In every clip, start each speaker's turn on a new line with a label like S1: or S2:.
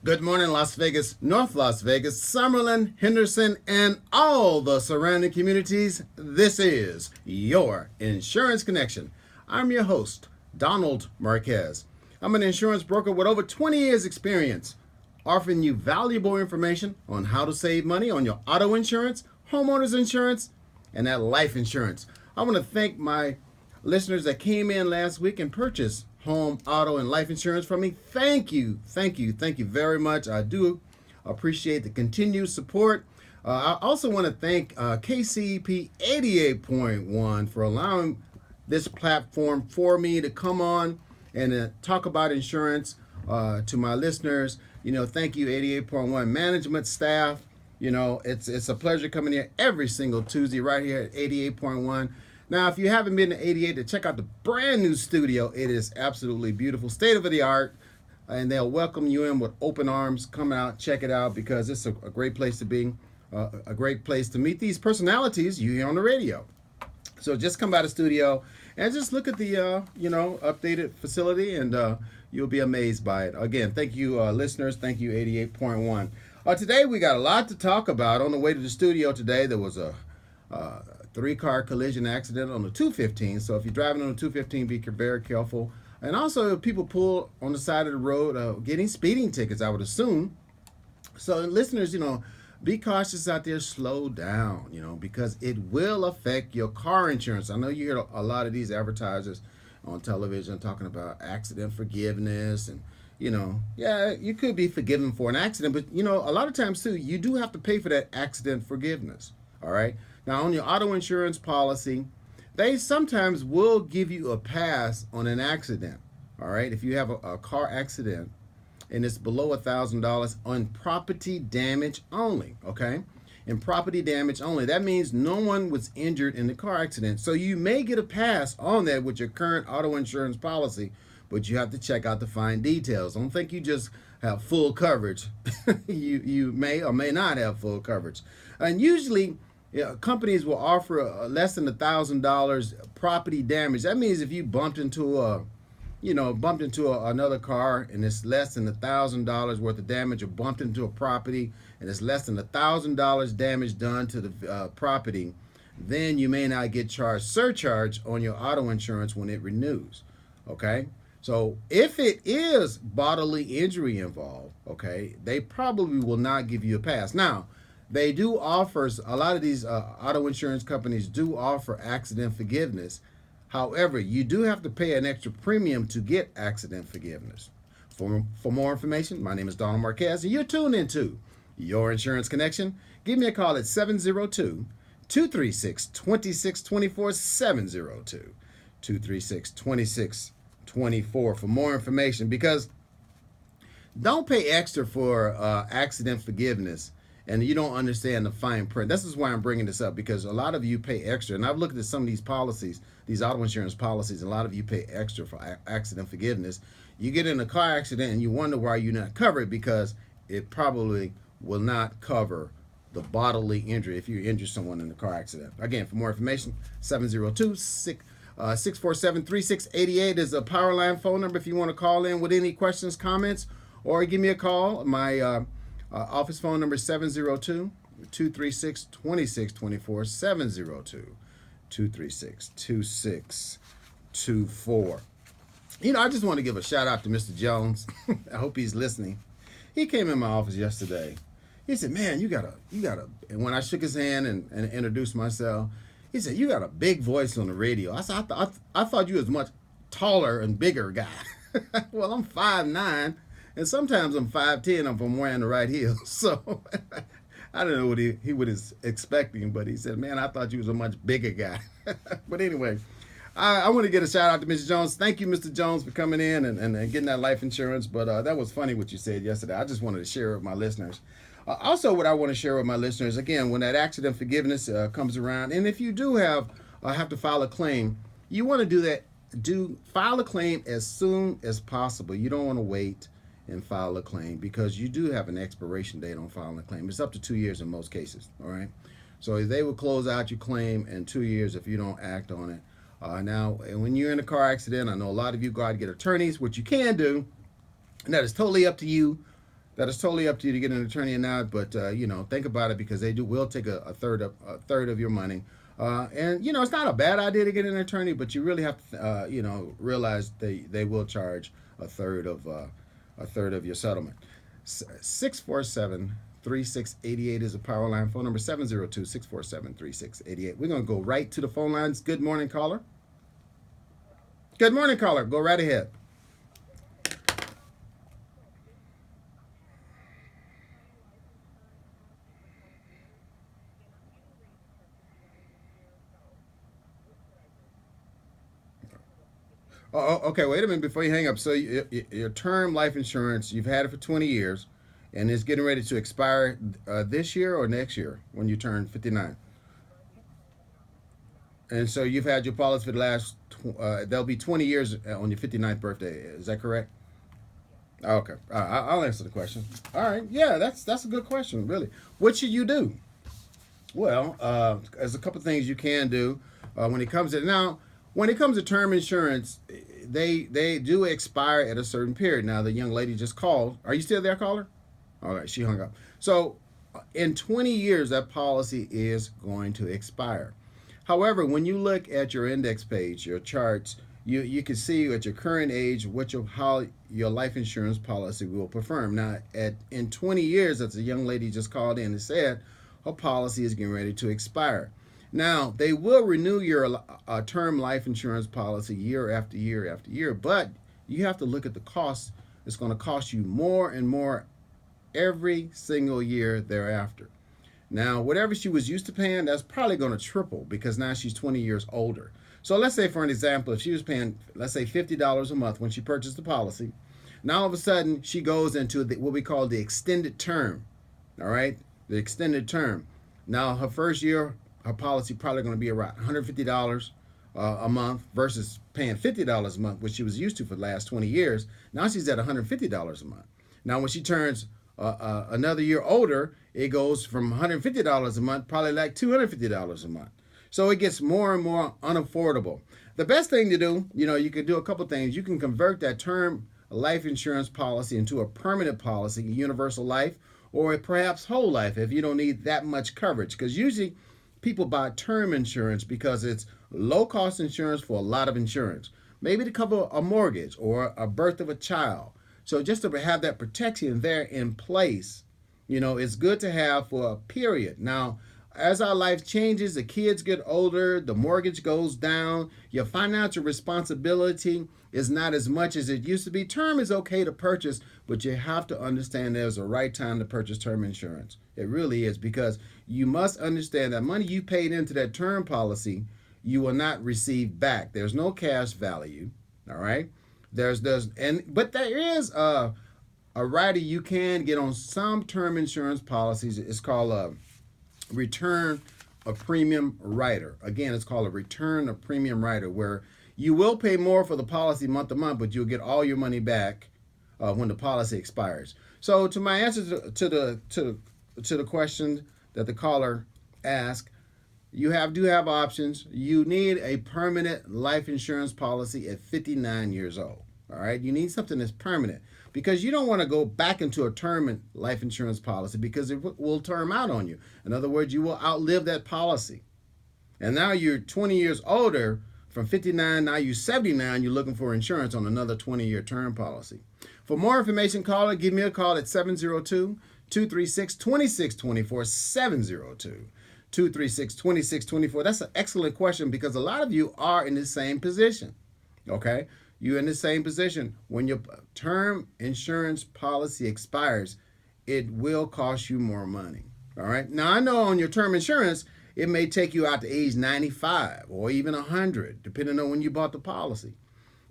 S1: Good morning, Las Vegas, North Las Vegas, Summerlin, Henderson, and all the surrounding communities. This is your Insurance Connection. I'm your host, Donald Marquez. I'm an insurance broker with over 20 years' experience, offering you valuable information on how to save money on your auto insurance, homeowners insurance, and that life insurance. I want to thank my listeners that came in last week and purchased home, auto, and life insurance from me. Thank you very much. I do appreciate the continued support. I also want to thank KCP 88.1 for allowing this platform for me to come on and talk about insurance to my listeners. Thank you, 88.1 management staff. It's a pleasure coming here every single Tuesday right here at 88.1. Now, if you haven't been to 88 to check out the brand new studio, it is absolutely beautiful, state of the art, and they'll welcome you in with open arms. Come out, check it out, because it's a great place to be, a great place to meet these personalities you hear on the radio. So just come by the studio and just look at the, updated facility, and you'll be amazed by it. Again, thank you, listeners. Thank you, 88.1. Today, we got a lot to talk about. On the way to the studio today, there was a three-car collision accident on the 215. So if you're driving on the 215, be very careful. And also, people pull on the side of the road, getting speeding tickets, I would assume. So listeners, be cautious out there. Slow down, because it will affect your car insurance. I know you hear a lot of these advertisers on television talking about accident forgiveness and, you could be forgiven for an accident, but, a lot of times, too, you do have to pay for that accident forgiveness, all right? Now, on your auto insurance policy, they sometimes will give you a pass on an accident, all right? If you have a car accident and it's below $1,000 on property damage only, okay? And property damage only, that means no one was injured in the car accident. So you may get a pass on that with your current auto insurance policy, but you have to check out the fine details. Don't think you just have full coverage. you may or may not have full coverage. And usually, companies will offer less than $1,000 property damage. That means if you bumped into another car and it's less than $1,000 worth of damage, or bumped into a property and it's less than $1,000 damage done to the property, then you may not get charged surcharge on your auto insurance when it renews. Okay. So if it is bodily injury involved, okay, they probably will not give you a pass. Now, they do offer, a lot of these auto insurance companies do offer accident forgiveness. However, you do have to pay an extra premium to get accident forgiveness. For more information, my name is Donald Marquez, and you're tuned into Your Insurance Connection. Give me a call at 702-236-2624, 702-236-2624 for more information, because don't pay extra for accident forgiveness and you don't understand the fine print. This is why I'm bringing this up, because a lot of you pay extra. And I've looked at some of these policies, these auto insurance policies, and a lot of you pay extra for accident forgiveness. You get in a car accident and you wonder why you're not covered, because it probably will not cover the bodily injury if you injure someone in a car accident. Again, for more information, 702-647-3688 is a power line phone number if you want to call in with any questions, comments, or give me a call. My office phone number is 702-236-2624, 702-236-2624. I just want to give a shout out to Mr. Jones. I hope he's listening. He came in my office yesterday. He said, "Man, you got a," and when I shook his hand and introduced myself, he said, "You got a big voice on the radio." I said, I thought you was much taller and bigger guy." Well, I'm 5'9", and sometimes I'm 5'10" if I'm wearing the right heels. So I don't know what he was expecting, but he said, "Man, I thought you was a much bigger guy." But anyway, I want to get a shout out to Mr. Jones. Thank you, Mr. Jones, for coming in and getting that life insurance. But that was funny what you said yesterday. I just wanted to share it with my listeners. Also, what I want to share with my listeners, again, when that accident forgiveness comes around, and if you do have to file a claim, you want to do that. File a claim as soon as possible. You don't want to wait and file a claim, because you do have an expiration date on filing a claim. It's up to 2 years in most cases, all right? So they will close out your claim in 2 years if you don't act on it. Now, when you're in a car accident, I know a lot of you go out and get attorneys, which you can do, and that is totally up to you. That is totally up to you to get an attorney or not, but think about it because they will take a third of your money. And it's not a bad idea to get an attorney, but you really have to realize they will charge a third of your settlement. 647-3688 is a power line phone number. 702-647-3688. We're gonna go right to the phone lines. Good morning, caller. Good morning, caller. Go right ahead. Oh, okay. Wait a minute before you hang up. So your term life insurance, you've had it for 20 years, and it's getting ready to expire this year or next year when you turn 59. And so you've had your policy for the last. There'll be 20 years on your 59th birthday. Is that correct? Okay. I'll answer the question. All right. Yeah, that's a good question. Really. What should you do? Well, there's a couple things you can do when it comes to now. When it comes to term insurance, they do expire at a certain period. Now, the young lady just called. Are you still there, caller? All right, she hung up. So, in 20 years, that policy is going to expire. However, when you look at your index page, your charts, you can see at your current age how your life insurance policy will perform. Now, in 20 years, as a young lady just called in and said, her policy is getting ready to expire. Now, they will renew your term life insurance policy year after year after year, but you have to look at the cost. It's going to cost you more and more every single year thereafter. Now, whatever she was used to paying, that's probably going to triple because now she's 20 years older. So let's say, for an example, if she was paying, let's say, $50 a month when she purchased the policy, now all of a sudden she goes into what we call the extended term. All right, the extended term. Now, her first year, her policy probably going to be around $150 a month versus paying $50 a month, which she was used to for the last 20 years. Now she's at $150 a month. Now, when she turns another year older, it goes from $150 a month, probably like $250 a month. So it gets more and more unaffordable. The best thing to do, you can do a couple things. You can convert that term life insurance policy into a permanent policy, universal life, or perhaps whole life if you don't need that much coverage. Because usually people buy term insurance because it's low cost insurance for a lot of insurance, maybe to cover a mortgage or a birth of a child. So just to have that protection there in place, it's good to have for a period. Now, as our life changes, the kids get older, the mortgage goes down, your financial responsibility is not as much as it used to be. Term is okay to purchase, but you have to understand there's a right time to purchase term insurance. It really is, because you must understand that money you paid into that term policy, you will not receive back. There's no cash value, all right? But there is a rider you can get on some term insurance policies. It's called a return of premium rider. Again, it's called a return of premium rider, where you will pay more for the policy month to month, but you'll get all your money back when the policy expires. So, to my answer to the question that the caller asked, you do have options. You need a permanent life insurance policy at 59 years old. All right, you need something that's permanent, because you don't want to go back into a term life insurance policy because it will term out on you. In other words, you will outlive that policy. And now you're 20 years older, from 59, now you're 79, you're looking for insurance on another 20-year term policy. For more information, caller, give me a call at 702-236-2624, 702-236-2624. That's an excellent question, because a lot of you are in the same position, okay? You're in the same position. When your term insurance policy expires, it will cost you more money. All right. Now, I know on your term insurance, it may take you out to age 95 or even 100, depending on when you bought the policy.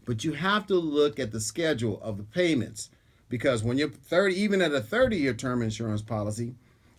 S1: But you have to look at the schedule of the payments, because when you're 30, even at a 30-year term insurance policy,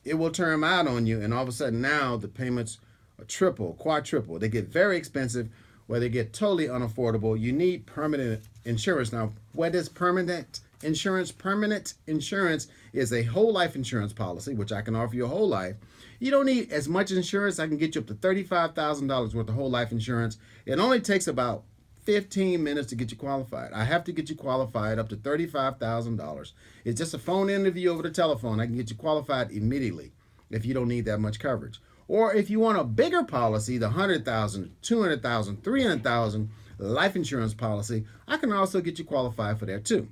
S1: it will term out on you. And all of a sudden now the payments are triple, quadruple. They get very expensive, where they get totally unaffordable. You need permanent insurance. Now, what is permanent insurance? Permanent insurance is a whole life insurance policy, which I can offer you a whole life. You don't need as much insurance. I can get you up to $35,000 worth of whole life insurance. It only takes about 15 minutes to get you qualified. I have to get you qualified up to $35,000. It's just a phone interview over the telephone. I can get you qualified immediately if you don't need that much coverage. Or if you want a bigger policy, the 100,000, 200,000, 300,000 life insurance policy, I can also get you qualified for that too.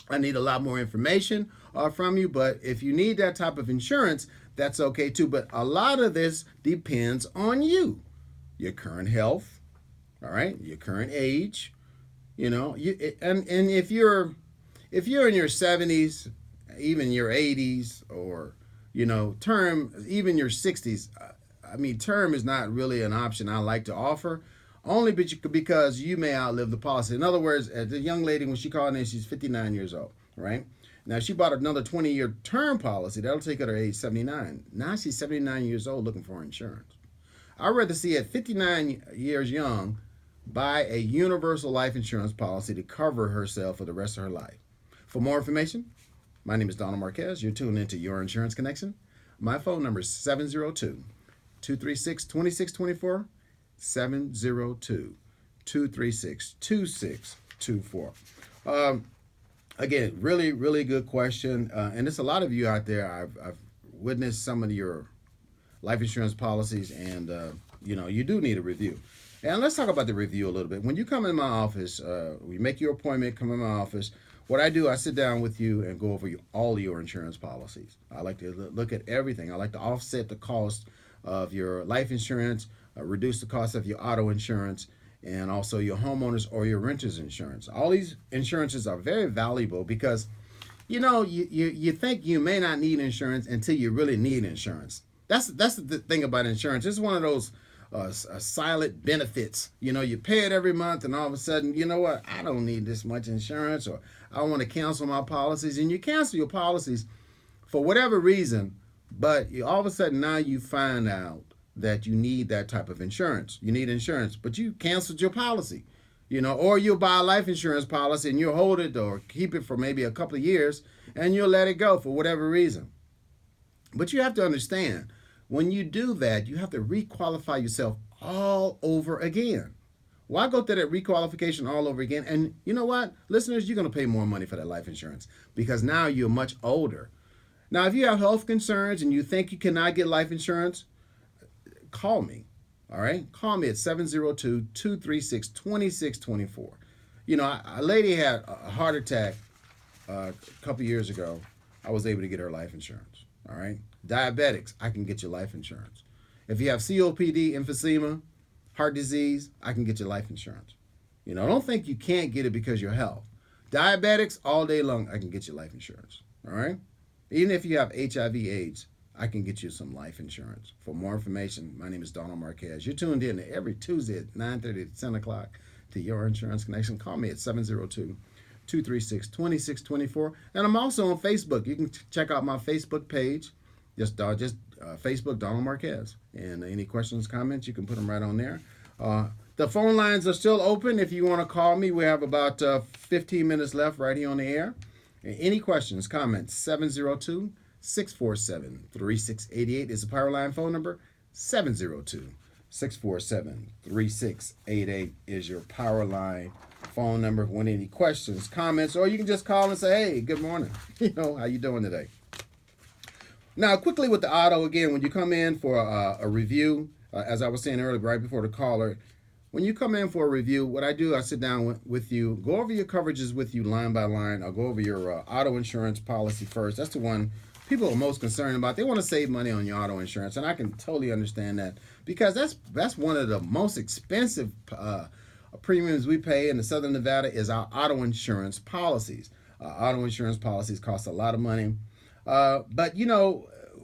S1: I need a lot more information from you, but if you need that type of insurance, that's okay too. But a lot of this depends on you, your current health, all right, your current age, and if you're in your 70s, even your 80s, or term, even your 60s. I mean, term is not really an option I like to offer, only because you may outlive the policy. In other words, the young lady, when she called in, she's 59 years old, right? Now, she bought another 20-year term policy. That'll take her to age 79. Now she's 79 years old looking for insurance. I'd rather see at 59 years young buy a universal life insurance policy to cover herself for the rest of her life. For more information, my name is Donald Marquez. You're tuned into Your Insurance Connection. My phone number is 702-236-2624, 702-236-2624. Again, really, really good question. And there's a lot of you out there. I've witnessed some of your life insurance policies, and you do need a review. And let's talk about the review a little bit. When you come in my office, we make your appointment, come in my office. What I do, I sit down with you and go over all of your insurance policies. I like to look at everything. I like to offset the cost of your life insurance, reduce the cost of your auto insurance, and also your homeowners or your renter's insurance. All these insurances are very valuable because, you think you may not need insurance until you really need insurance. That's the thing about insurance. It's one of those silent benefits. You pay it every month, and all of a sudden, you know what? I don't need this much insurance, or I want to cancel my policies. And you cancel your policies for whatever reason, but all of a sudden now you find out that you need that type of insurance. You need insurance, but you canceled your policy. Or you'll buy a life insurance policy and you'll hold it or keep it for maybe a couple of years, and you'll let it go for whatever reason. But you have to understand, when you do that, you have to requalify yourself all over again. Why go through that requalification all over again? And you know what? Listeners, you're going to pay more money for that life insurance because now you're much older. Now, if you have health concerns and you think you cannot get life insurance, call me. All right? Call me at 702-236-2624. A lady had a heart attack a couple years ago. I was able to get her life insurance. All right? Diabetics, I can get you life insurance. If you have COPD, emphysema, heart disease, I can get you life insurance. Don't think you can't get it because of your health. Diabetics, all day long, I can get you life insurance. All right? Even if you have HIV/AIDS, I can get you some life insurance. For more information, my name is Donald Marquez. You're tuned in every Tuesday at 9:30 to 10 o'clock to Your Insurance Connection. Call me at 702-236-2624. And I'm also on Facebook. You can check out my Facebook page. Just Facebook, Donald Marquez. And any questions, comments, you can put them right on there. The phone lines are still open if you want to call me. We have about 15 minutes left right here on the air. And any questions, comments, 702-647-3688 is the power line phone number. 702-647-3688 is your power line phone number. When any questions, comments, or you can just call and say, hey, good morning. How you doing today? Now, quickly with the auto, again, when you come in for a review, as I was saying earlier, right before the caller, when you come in for a review, what I do, I sit down with you, go over your coverages with you line by line. I'll go over your auto insurance policy first. That's the one people are most concerned about. They want to save money on your auto insurance, and I can totally understand that because that's one of the most expensive premiums we pay in the Southern Nevada is our auto insurance policies. Auto insurance policies cost a lot of money. But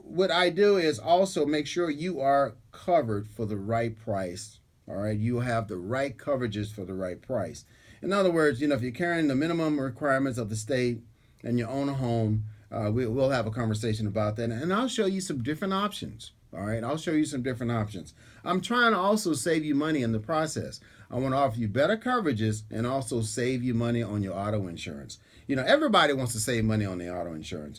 S1: what I do is also make sure you are covered for the right price. All right, you have the right coverages for the right price. In other words, if you're carrying the minimum requirements of the state and you own a home, we'll have a conversation about that, and I'll show you some different options. All right, I'll show you some different options. I'm trying to also save you money in the process. I want to offer you better coverages and also save you money on your auto insurance. Everybody wants to save money on their auto insurance.